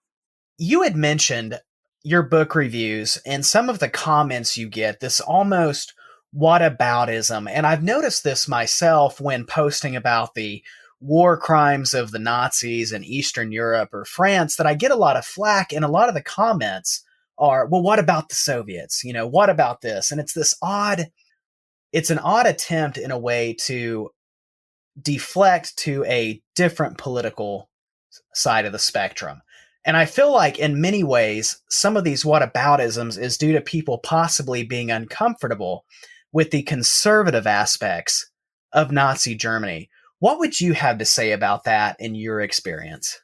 You had mentioned your book reviews and some of the comments you get, this almost whataboutism. And I've noticed this myself when posting about the war crimes of the Nazis in Eastern Europe or France, that I get a lot of flack, and a lot of the comments are, well, what about the Soviets? What about this? And it's an odd attempt in a way to deflect to a different political side of the spectrum. And I feel like in many ways, some of these whataboutisms is due to people possibly being uncomfortable with the conservative aspects of Nazi Germany. What would you have to say about that in your experience?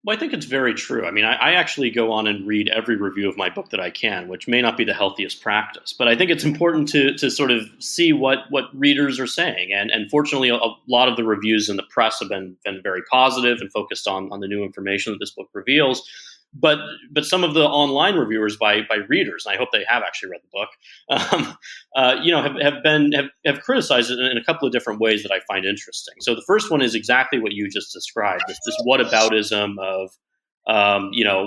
Well, I think it's very true. I mean, I actually go on and read every review of my book that I can, which may not be the healthiest practice. But I think it's important to sort of see what readers are saying. And fortunately, a lot of the reviews in the press have been very positive and focused on the new information that this book reveals. But some of the online reviewers by readers, and I hope they have actually read the book, have criticized it in a couple of different ways that I find interesting. So the first one is exactly what you just described: this whataboutism of,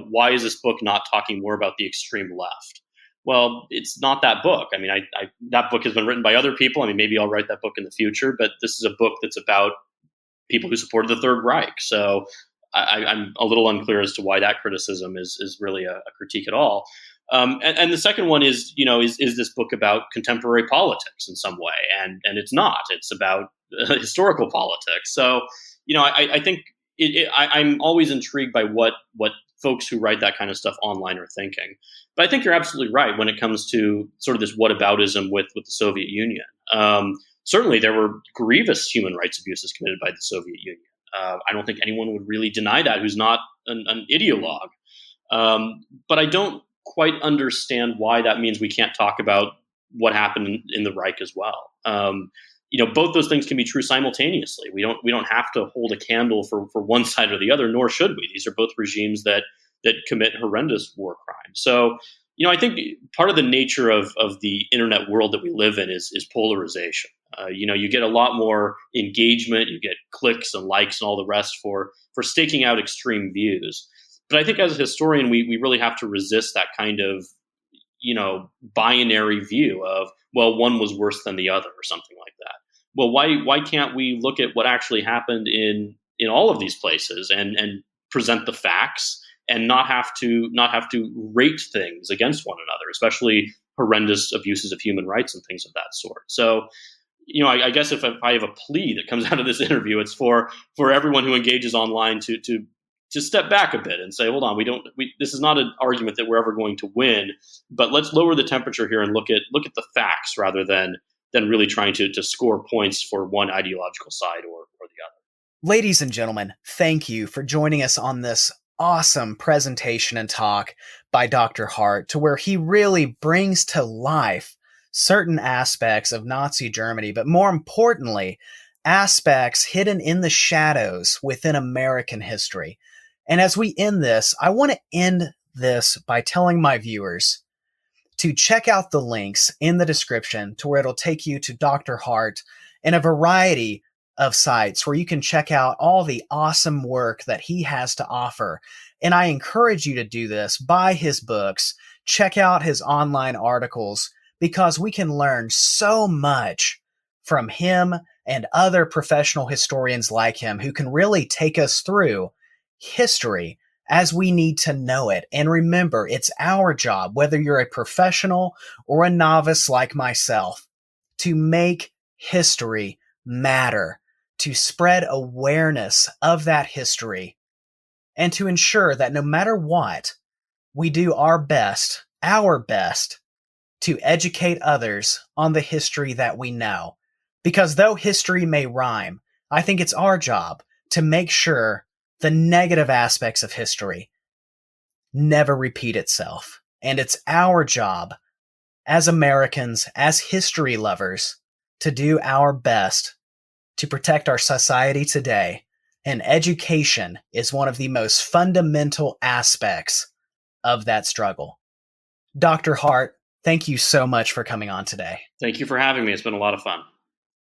why is this book not talking more about the extreme left? Well, it's not that book. I mean, that book has been written by other people. I mean, maybe I'll write that book in the future, but this is a book that's about people who supported the Third Reich. So I'm a little unclear as to why that criticism is really a critique at all. And the second one is this book about contemporary politics in some way? And it's not. It's about historical politics. So, I think I'm always intrigued by what folks who write that kind of stuff online are thinking. But I think you're absolutely right when it comes to sort of this whataboutism with the Soviet Union. Certainly, there were grievous human rights abuses committed by the Soviet Union. I don't think anyone would really deny that who's not an ideologue. But I don't quite understand why that means we can't talk about what happened in the Reich as well. both those things can be true simultaneously. We don't have to hold a candle for one side or the other, nor should we. These are both regimes that commit horrendous war crimes. So, I think part of the nature of the internet world that we live in is polarization. You get a lot more engagement, you get clicks and likes and all the rest for staking out extreme views. But I think as a historian, we really have to resist that kind of, binary view of, well, one was worse than the other or something like that. Well, why can't we look at what actually happened in all of these places and present the facts and not have to rate things against one another, especially horrendous abuses of human rights and things of that sort. So, I guess if I have a plea that comes out of this interview, it's for everyone who engages online to step back a bit and say, hold on, this is not an argument that we're ever going to win, but let's lower the temperature here and look at the facts rather than really trying to score points for one ideological side or the other. Ladies and gentlemen, thank you for joining us on this awesome presentation and talk by Dr. Hart, to where he really brings to life certain aspects of Nazi Germany, but more importantly, aspects hidden in the shadows within American history. And as we end this, I want to end this by telling my viewers to check out the links in the description to where it'll take you to Dr. Hart and a variety of sites where you can check out all the awesome work that he has to offer. And I encourage you to do this, buy his books, check out his online articles, because we can learn so much from him and other professional historians like him who can really take us through history as we need to know it. And remember, it's our job, whether you're a professional or a novice like myself, to make history matter, to spread awareness of that history, and to ensure that no matter what, we do our best to educate others on the history that we know. Because though history may rhyme, I think it's our job to make sure the negative aspects of history never repeat itself. And it's our job as Americans, as history lovers, to do our best to protect our society today. And education is one of the most fundamental aspects of that struggle. Dr. Hart, thank you so much for coming on today. Thank you for having me. It's been a lot of fun.